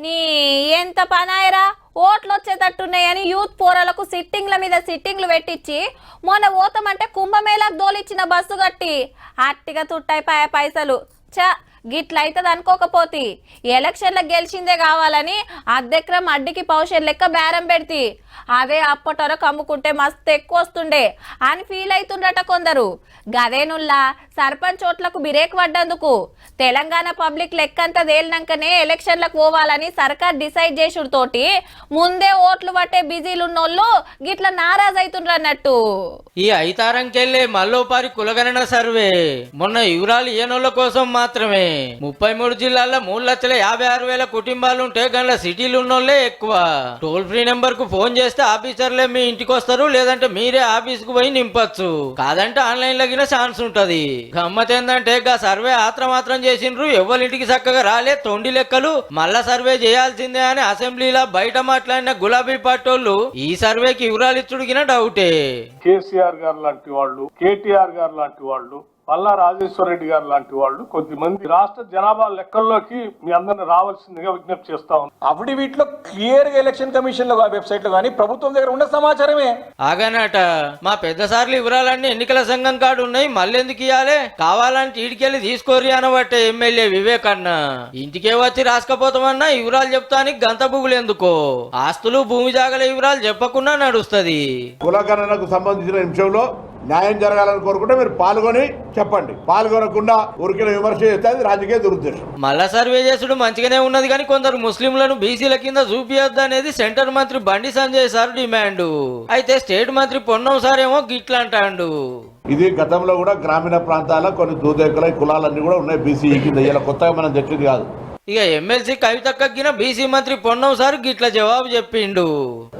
నీ ఎంత పనాయరా ఓట్లు వచ్చేటట్టున్నాయని యూత్ పోరాలకు సిట్టింగ్ల మీద సిట్టింగ్లు పెట్టించి మొన్న పోతామంటే కుంభమేళకు దోలిచ్చిన బస్సు కట్టి అట్టిగా తుట్టైపోయా పైసలు చ గిట్లయితది అనుకోకపోతే ఎలక్షన్లకు గెలిచిందే కావాలని అద్దెక్రమ్ అడ్డికి పౌషర్ లెక్క బేరం పెడితే అదే అప్పటరకు అమ్ముకుంటే మస్తు ఎక్కువ వస్తుండే అని ఫీల్ అవుతుండట కొందరు. గదేనుల్లా సర్పంచ్ ఓట్లకు బిరేక్ పడ్డందుకు తెలంగాణ పబ్లిక్ లెక్కంతా తేలినాకనే ఎలక్షన్లకు పోవాలని సర్కార్ డిసైడ్ చేసుడుతోటి ముందే ఓట్లు పట్టే బిజీలున్నోళ్ళు గిట్ల నారాజ్ అవుతుండ్రు అన్నట్టు. ఈ ఐతారంకెళ్లే మల్లోపారి కులగణన సర్వే మొన్న వివరాలు ఇయ్యనోళ్ళ కోసం మాత్రమే 33 జిల్లాల్లో 3,56,000 కుటుంబాలుంటే గండ్ల సిటీలు ఉన్నోళ్లే ఎక్కువ. టోల్ ఫ్రీ నెంబర్ కు ఫోన్ చేస్తే ఆఫీసర్లే మీ ఇంటికి వస్తారు, లేదంటే మీరే ఆఫీస్ కు పోయి నింపచ్చు, కాదంటే ఆన్లైన్ లగిన ఛాన్స్ ఉంటది. గమ్మత్ ఏందంటే గా సర్వే ఆత్రమాత్రం చేసిండ్రు, ఎవరింటికి చక్కగా రాలే తొండి లెక్కలు, మళ్ళా సర్వే చేయాల్సిందే అని అసెంబ్లీలో బయట మాట్లాడిన గులాబీ పార్టోళ్ళు ఈ సర్వేకి వివరాలు ఇచ్చుడిగిన డౌటే. కేసీఆర్ గారు లాంటి వాళ్ళు, కేటీఆర్ గారు లాంటి వాళ్ళు, పల్లా రాజేశ్వర రెడ్డి గారు లాంటి వాళ్ళు కొద్దిమంది రాష్ట్ర జనాభా లెక్కల్లోకి మీ అందరిని రావాల్సిందిగా విజ్ఞప్తి చేస్తా ఉన్నాం. అఫిడవిట్ లో క్లియర్ గా ఎలక్షన్ కమిషన్ లో వెబ్సైట్ లో కానీ ప్రభుత్వం దగ్గర ఉన్న సమాచారమే. ఆగనట మా పెద్ద సార్లు వివరాలన్నీ ఎన్నికల సంఘం కాడు ఉన్నాయి, మళ్ళెందుకు ఇయ్యాలే, కావాలంటే ఇంటికెళ్ళి తీసుకోరి అనబట్టే ఎమ్మెల్యే వివేక్ అన్న. ఇంటికే వచ్చి రాసుకపోతామన్నా వివరాలు చెప్తానికి గంత బుగులు ఎందుకో, ఆస్తులు భూమి జాగల వివరాలు చెప్పకుండా నడుస్తుంది. కులగణనకు సంబంధించిన విషయంలో న్యాయం జరగాలని కోరుకుంటే మీరు పాల్గొని చెప్పండి, పాల్గొనకుండా ఊరికే విమర్శ చేస్తే అది రాజకీయ దురుద్దేశం. మళ్ళా సర్వే చేసుడు మంచిగానే ఉన్నది కానీ కొందరు ముస్లింలను బీసీల కింద చూపియొద్దు అనేది సెంటర్ మంత్రి బండి సంజయ్ సార్ డిమాండ్. అయితే స్టేట్ మంత్రి పొన్నం సార్ ఏమో గిట్లా అంటాడు. ఇది గతంలో కూడా గ్రామీణ ప్రాంతాల కొన్ని దూదేకుల కులాలన్నీ కూడా ఉన్నాయి బీసీ కింద, ఇలా కొత్తగా మనం తెచ్చింది కాదు. ఇక ఎమ్మెల్సీ కవితక్కగిన బీసీ మంత్రి పొన్నం సార్ గిట్ల జవాబు చెప్పిండు.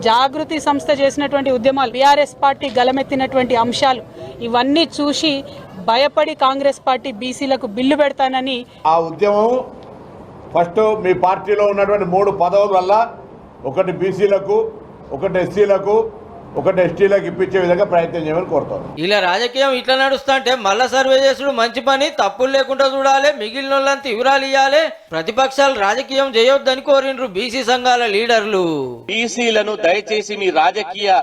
జాగృతి సంస్థ చేసినటువంటి ఉద్యమాలు, బీఆర్ఎస్ పార్టీ గలమెత్తినటువంటి అంశాలు ఇవన్నీ చూసి భయపడి కాంగ్రెస్ పార్టీ బీసీలకు బిల్లు పెడతానని ఆ ఉద్యమం ఫస్ట్ మీ పార్టీలో ఉన్నటువంటి 3 పదవుల వల్ల ఒకటి బీసీలకు, ఒకటి ఎస్సీలకు, ఒకటి ఎస్టీలకు ఇప్పించే విధంగా ప్రయత్నం చేయమని కోరుతాను. ఇలా రాజకీయం ఇట్లా నడుస్తుంటే మళ్ళా సర్వే చేసుడు మంచి పని, తప్పులు లేకుండా చూడాలి, మిగిలిన వాళ్ళంతా వివరాలు ఇవ్వాలి, ప్రతిపక్షాలు రాజకీయం చేయొద్దని కోరిండ్రు బీసీ సంఘాల లీడర్లు. బీసీలను దయచేసి మీ రాజకీయ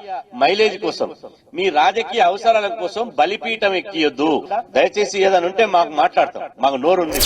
మైలేజ్ కోసం, మీ రాజకీయ అవసరాల కోసం బలిపీఠం ఎక్కియొద్దు. దయచేసి ఏదైనా ఉంటే మాకు మాట్లాడతాం, మాకు నోరుంది.